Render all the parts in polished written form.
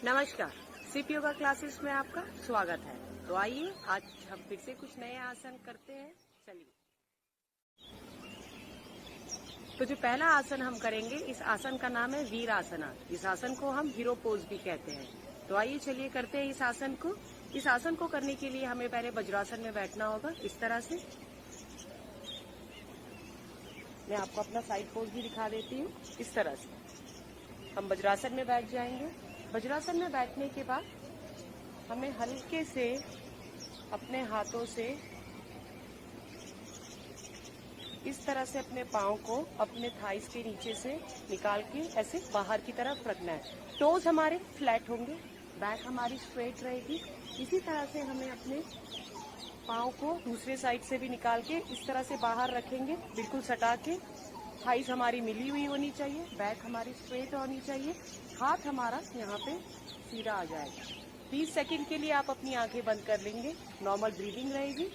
नमस्कार, SIP yoga classes में आपका स्वागत है। तो आइए आज हम फिर से कुछ नए आसन करते हैं। चलिए, तो जो पहला आसन हम करेंगे, इस आसन का नाम है वीरासना। इस आसन को हम हीरो पोज भी कहते हैं। तो आइए चलिए करते हैं इस आसन को। इस आसन को करने के लिए हमें पहले वज्रासन में बैठना होगा, इस तरह से। मैं आपको अपना साइड पोज भी दिखा देती हूँ। इस तरह से हम वज्रासन में बैठ जाएंगे। वज्रासन में बैठने के बाद हमें हल्के से अपने हाथों से इस तरह से अपने पाँव को अपने थाइस के नीचे से निकाल के ऐसे बाहर की तरफ रखना है। टोज हमारे फ्लैट होंगे, बैक हमारी स्ट्रेट रहेगी। इसी तरह से हमें अपने पाँव को दूसरे साइड से भी निकाल के इस तरह से बाहर रखेंगे, बिल्कुल सटा के। थाइस हमारी मिली हुई होनी चाहिए, बैक हमारी स्ट्रेट होनी चाहिए, हाथ हमारा यहाँ पे सीधा आ जाएगा। 30 सेकंड के लिए आप अपनी आंखें बंद कर लेंगे, नॉर्मल ब्रीदिंग रहेगी।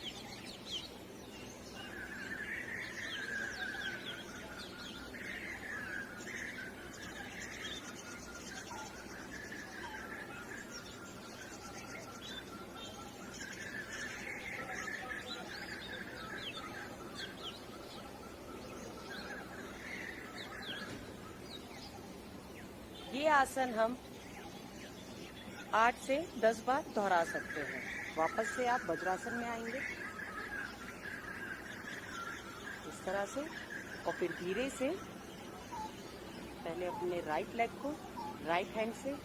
ये आसन हम 8 से 10 बार दोहरा सकते हैं। वापस से आप वज्रासन में आएंगे इस तरह से, और फिर धीरे से पहले अपने राइट लेग को राइट हैंड से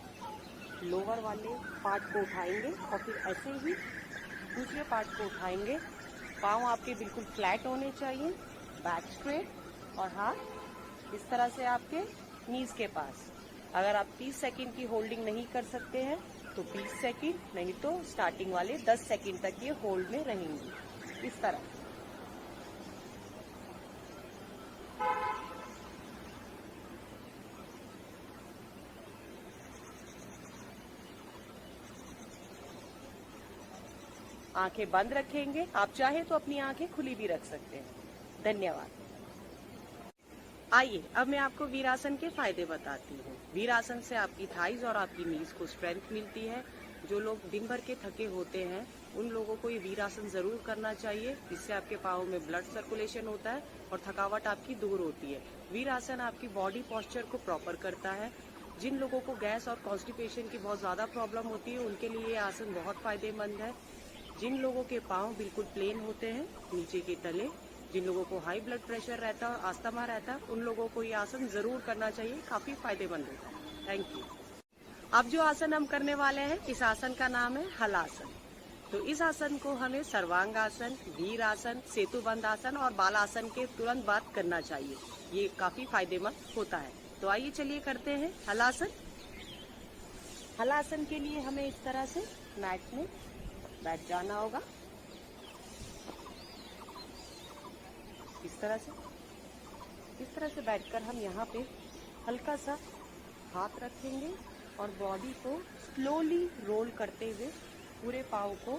लोअर वाले पार्ट को उठाएंगे और फिर ऐसे ही दूसरे पार्ट को उठाएंगे। पाँव आपके बिल्कुल फ्लैट होने चाहिए, बैक स्ट्रेट, और हाथ इस तरह से आपके नीज के पास। अगर आप 30 सेकंड की होल्डिंग नहीं कर सकते हैं तो 20 सेकंड, नहीं तो स्टार्टिंग वाले 10 सेकंड तक ये होल्ड में रहेंगे इस तरह। आंखें बंद रखेंगे, आप चाहे तो अपनी आंखें खुली भी रख सकते हैं। धन्यवाद। आइए अब मैं आपको वीरासन के फायदे बताती हूँ। वीरासन से आपकी थाइज और आपकी नीज को स्ट्रेंथ मिलती है। जो लोग दिन भर के थके होते हैं उन लोगों को ये वीरासन जरूर करना चाहिए, जिससे आपके पाँव में ब्लड सर्कुलेशन होता है और थकावट आपकी दूर होती है। वीरासन आपकी बॉडी पोस्चर को प्रॉपर करता है। जिन लोगों को गैस और कॉन्स्टिपेशन की बहुत ज्यादा प्रॉब्लम होती है उनके लिए ये आसन बहुत फायदेमंद है। जिन लोगों के पाँव बिल्कुल प्लेन होते हैं नीचे के तले, जिन लोगों को हाई ब्लड प्रेशर रहता है और अस्थमा रहता है, उन लोगों को ये आसन जरूर करना चाहिए, काफी फायदेमंद होता है। Thank you. अब जो आसन हम करने वाले हैं, इस आसन का नाम है हलासन। तो इस आसन को हमें सर्वांगासन, वीरासन, सेतुबंध आसन और बालासन के तुरंत बाद करना चाहिए। ये काफी फायदेमंद होता है। तो आइए चलिए करते हैं हलासन। हलासन के लिए हमें इस तरह से मैट में बैठ जाना होगा, इस तरह से बैठकर हम यहाँ पे हल्का सा हाथ रखेंगे और बॉडी को स्लोली रोल करते हुए पूरे पाँव को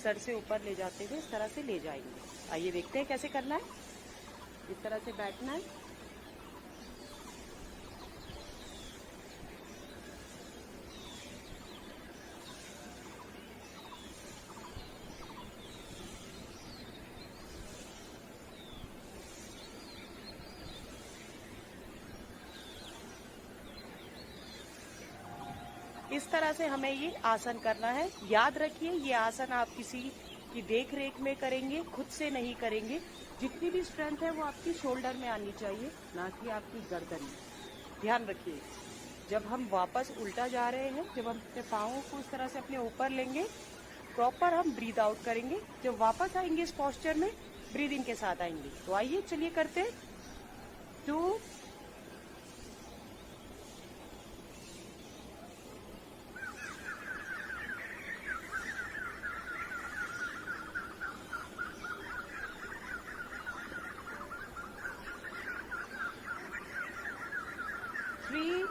सर से ऊपर ले जाते हुए इस तरह से ले जाएंगे। आइए देखते हैं कैसे करना है। इस तरह से बैठना है। इस तरह से हमें ये आसन करना है। याद रखिए, ये आसन आप किसी की देख रेख में करेंगे, खुद से नहीं करेंगे। जितनी भी स्ट्रेंथ है वो आपकी शोल्डर में आनी चाहिए, ना कि आपकी गर्दन में। ध्यान रखिए, जब हम वापस उल्टा जा रहे हैं, जब हम अपने पाँवों को इस तरह से अपने ऊपर लेंगे, प्रॉपर हम ब्रीद आउट करेंगे। जब वापस आएंगे इस पोस्चर में, ब्रीदिंग के साथ आएंगे। तो आइए चलिए करते हैं। 2, 3,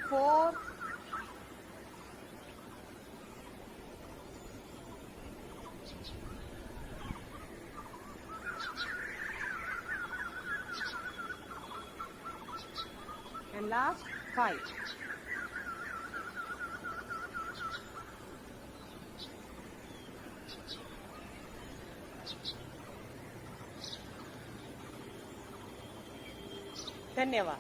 4, 5, And last 5. धन्यवाद।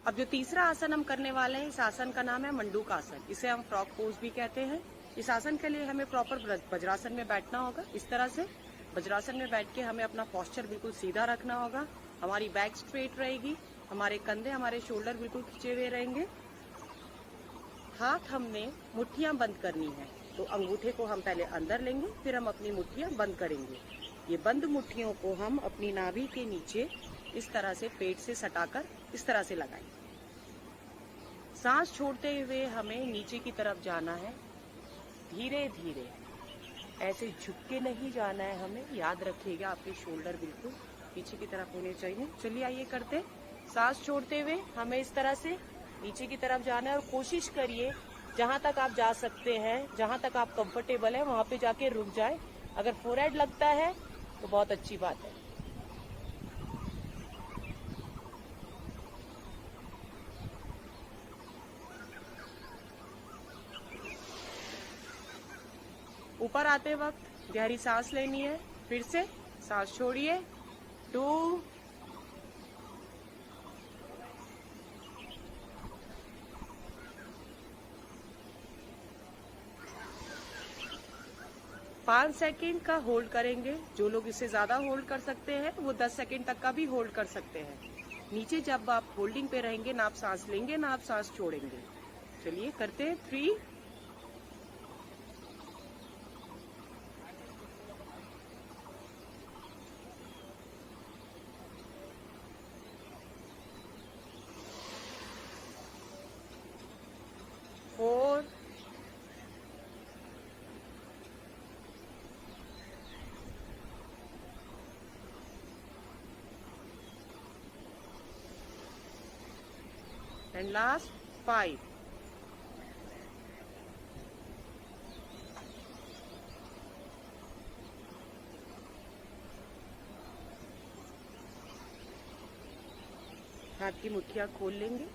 अब जो तीसरा आसन हम करने वाले हैं, इस आसन का नाम है मंडूक आसन। इसे हम फ्रॉग पोज भी कहते हैं। इस आसन के लिए हमें प्रॉपर वज्रासन में बैठना होगा। इस तरह से वज्रासन में बैठ के हमें अपना पोस्चर बिल्कुल सीधा रखना होगा। हमारी बैक स्ट्रेट रहेगी, हमारे कंधे, हमारे शोल्डर बिल्कुल खिंचे हुए रहेंगे। हाथ हमने मुट्ठियां बंद करनी है, तो अंगूठे को हम पहले अंदर लेंगे, फिर हम अपनी मुट्ठियां बंद करेंगे। ये बंद मुट्ठियों को हम अपनी नाभि के नीचे इस तरह से पेट से सटाकर इस तरह से लगाएंगे। सांस छोड़ते हुए हमें नीचे की तरफ जाना है, धीरे धीरे, ऐसे झुक के नहीं जाना है हमें। याद रखिएगा, आपके शोल्डर बिल्कुल पीछे की तरफ होने चाहिए। चलिए आइए करते हैं। सांस छोड़ते हुए हमें इस तरह से नीचे की तरफ जाना है और कोशिश करिए जहां तक आप जा सकते हैं, जहां तक आप कंफर्टेबल है वहां पे जाके रुक जाए। अगर फोरहेड लगता है तो बहुत अच्छी बात है। ऊपर आते वक्त गहरी सांस लेनी है। फिर से सांस छोड़िए। 2, 5 सेकेंड का होल्ड करेंगे। जो लोग इससे ज्यादा होल्ड कर सकते हैं वो 10 सेकेंड तक का भी होल्ड कर सकते हैं। नीचे जब आप होल्डिंग पे रहेंगे, ना आप सांस लेंगे ना आप सांस छोड़ेंगे। चलिए करते हैं। 3, 4, 5 and last 5। हाथ की मुट्ठियां खोल लेंगे।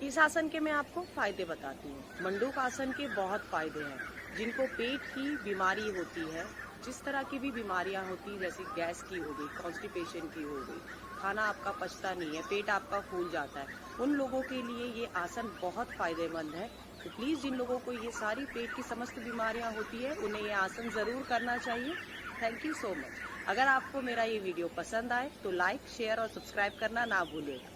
इस आसन के मैं आपको फायदे बताती हूँ। मंडूक आसन के बहुत फायदे हैं। जिनको पेट की बीमारी होती है, जिस तरह की भी बीमारियां होती हैं, जैसे गैस की हो गई, कॉन्स्टिपेशन की हो गई, खाना आपका पचता नहीं है, पेट आपका फूल जाता है, उन लोगों के लिए ये आसन बहुत फायदेमंद है। तो प्लीज जिन लोगों को ये सारी पेट की समस्त बीमारियां होती है, उन्हें ये आसन जरूर करना चाहिए। Thank you so much. अगर आपको मेरा ये वीडियो पसंद आए तो लाइक, शेयर और सब्सक्राइब करना ना भूलिएगा।